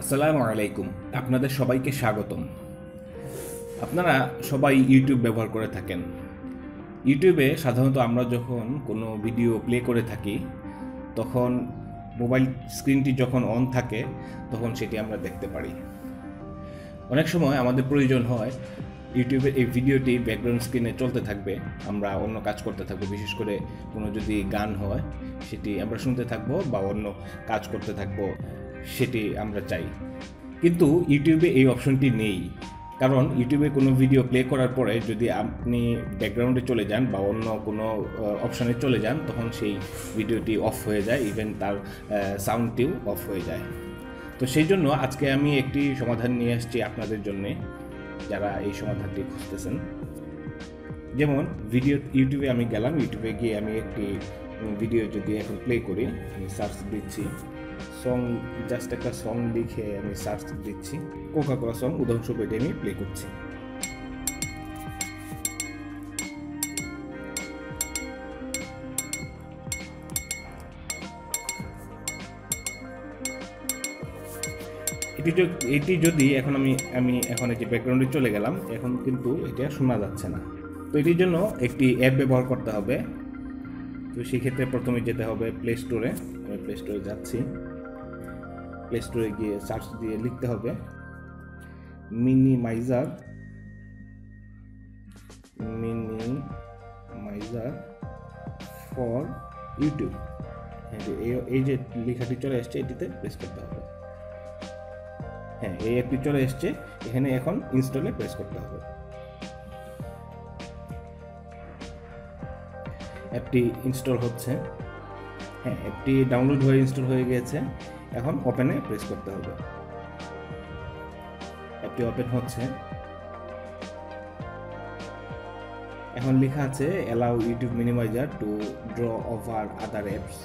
আসসালামু আলাইকুম। আপনাদের সবাইকে স্বাগতম। আপনারা সবাই ইউটিউব ব্যবহার করে থাকেন। ইউটিউবে সাধারণত আমরা যখন কোনো ভিডিও প্লে করে থাকি তখন মোবাইল স্ক্রিনটি যখন অন থাকে তখন সেটি আমরা দেখতে পারি। অনেক সময় আমাদের প্রয়োজন হয় ইউটিউবের এই ভিডিওটি ব্যাকগ্রাউন্ড স্ক্রিনে চলতে থাকবে, আমরা অন্য কাজ করতে থাকবো, বিশেষ করে কোনো যদি গান হয় সেটি আমরা শুনতে থাকবো বা অন্য কাজ করতে থাকবো, সেটি আমরা চাই। কিন্তু ইউটিউবে এই অপশনটি নেই, কারণ ইউটিউবে কোনো ভিডিও প্লে করার পরে যদি আপনি ব্যাকগ্রাউন্ডে চলে যান বা অন্য কোনো অপশনে চলে যান তখন সেই ভিডিওটি অফ হয়ে যায়, ইভেন তার সাউন্ডটিও অফ হয়ে যায়। তো সেই জন্য আজকে আমি একটি সমাধান নিয়ে আসছি আপনাদের জন্যে, যারা এই সমাধানটি খুঁজতেছেন। যেমন ইউটিউবে আমি গেলাম, ইউটিউবে গিয়ে আমি একটি ভিডিও যদি এখন প্লে করি, আমি সার্চ দিচ্ছি সং, জাস্ট একটা সং লিখে আমি সার্চ দিচ্ছি কোকা কোলা সং, উদাহরণস্বরূপ এটি আমি প্লে করছি। এটি যদি এখন আমি এখন এই যে ব্যাকগ্রাউন্ডে চলে গেলাম, এখন কিন্তু এটা শোনা যাচ্ছে না। তো এটির জন্য একটি অ্যাপ ব্যবহার করতে হবে। তো সেক্ষেত্রে প্রথমে যেতে হবে প্লে স্টোরে। আমি প্লে স্টোরে যাচ্ছি, প্লে স্টোরে গিয়ে সার্চ দিয়ে লিখতে হবে মিনিমাইজার ফর ইউটিউব। এই যে লেখাটি চলে এসছে এটিতে প্রেস করতে হবে। হ্যাঁ, এই অ্যাপটি চলে এসছে, এখানে এখন ইনস্টলে প্রেস করতে হবে। অ্যাপটি ইনস্টল হচ্ছে। হ্যাঁ, অ্যাপটি ডাউনলোড হয়ে ইনস্টল হয়ে গিয়েছে, এখন ওপেনে প্রেস করতে হবে। অ্যাপটি ওপেন হচ্ছে। এখন লেখা আছে allow YouTube minimiser two draw over আদার অ্যাপস।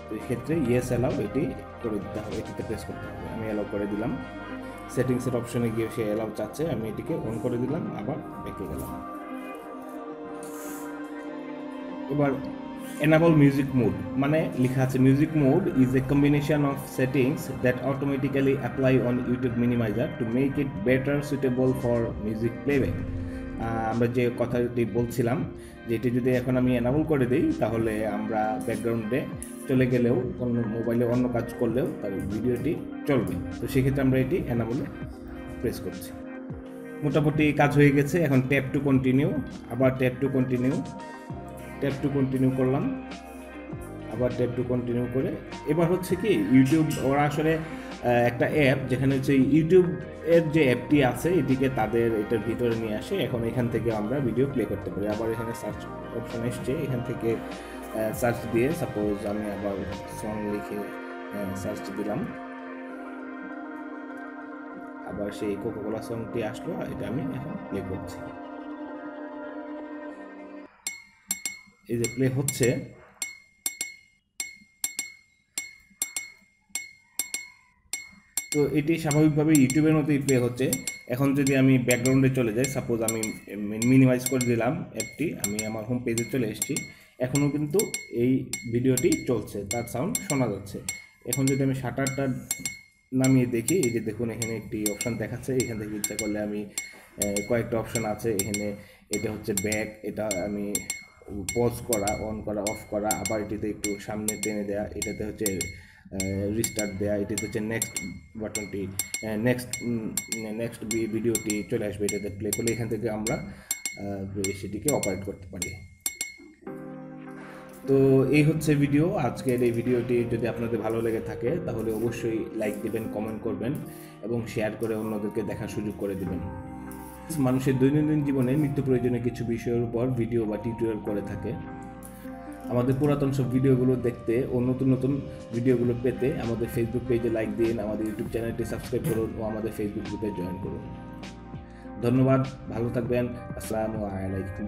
তো এই ক্ষেত্রে ইয়েস অ্যালাউ এটি করে দিতে হবে, এটিতে প্রেস করতে হবে। আমি অ্যালাউ করে দিলাম। সেটিংসের অপশনে গিয়ে সে অ্যালাউ চাচ্ছে, আমি এটিকে অন করে দিলাম, আবার ব্যাকে গেলাম। এবার enable music mode, মানে লেখা আছে music mode is a combination of settings that automatically apply on YouTube minimiser to make it better suitable for music playback. আমরা যে কথাটি বলছিলাম যে এটি যদি এখন আমি এনাবল করে দিই তাহলে আমরা ব্যাকগ্রাউন্ডে চলে গেলেও অন্য মোবাইলে অন্য কাজ করলেও তার ভিডিওটি চলবে। তো সেক্ষেত্রে আমরা এটি এনাবলে প্রেস করছি। মোটামুটি কাজ হয়ে গেছে। এখন ট্যাপ টু কন্টিনিউ, আবার ট্যাপ টু কন্টিনিউ করলাম, আবার ট্যাপ টু কন্টিনিউ করে এবার হচ্ছে কি ইউটিউব ওরা আসলে একটা অ্যাপ, যেখানে হচ্ছে ইউটিউব এর যে অ্যাপটি আছে এটিকে তাদের এটার ভিতরে নিয়ে আসে। এখন এখান থেকে আমরা ভিডিও প্লে করতে পারি। আবার এখানে সার্চ অপশন এসছে, এখান থেকে সার্চ দিয়ে সাপোজ আমি আবার সং লিখে সার্চ দিলাম, আবার সেই কোকা কোলা সংটি আসলো, এটা আমি এখন প্লে করছি। এই যে প্লে হচ্ছে, তো এটি স্বাভাবিকভাবে ইউটিউবের মতোই প্লে হচ্ছে। এখন যদি আমি ব্যাকগ্রাউন্ডে চলে যাই, সাপোজ আমি মিনিমাইজ করে দিলাম অ্যাপটি, আমি আমার হোম পেজে চলে এসেছি, এখনও কিন্তু এই ভিডিওটি চলছে, তার সাউন্ড শোনা যাচ্ছে। এখন যদি আমি শাটারটা নামিয়ে দেখি, এই যে দেখুন এখানে একটি অপশান দেখাচ্ছে, এখান থেকে ইচ্ছা করলে আমি কয়েকটা অপশান আছে এখানে। এটা হচ্ছে ব্যাক, এটা আমি পজ করা, অন করা, অফ করা, আবার এটিতে একটু সামনে টেনে দেওয়া, এটাতে হচ্ছে রিস্টার্ট দেওয়া, এটিতে হচ্ছে নেক্সট বাটনটি, নেক্সট ভিডিওটি চলে আসবে, এটাতে প্লে করলে এখান থেকে আমরা সেটিকে অপারেট করতে পারি। তো এই হচ্ছে ভিডিও। আজকের এই ভিডিওটি যদি আপনাদের ভালো লেগে থাকে তাহলে অবশ্যই লাইক দিবেন, কমেন্ট করবেন এবং শেয়ার করে অন্যদেরকে দেখার সুযোগ করে দিবেন। মানুষের দৈনন্দিন জীবনে নিত্য প্রয়োজনীয় কিছু বিষয়ের উপর ভিডিও বা টিউটোরিয়াল করে থাকে। আমাদের পুরাতন সব ভিডিওগুলো দেখতে ও নতুন নতুন ভিডিওগুলো পেতে আমাদের ফেসবুক পেজে লাইক দিন, আমাদের ইউটিউব চ্যানেলটি সাবস্ক্রাইব করুন ও আমাদের ফেসবুক গ্রুপে জয়েন করুন। ধন্যবাদ, ভালো থাকবেন। আসসালামু আলাইকুম।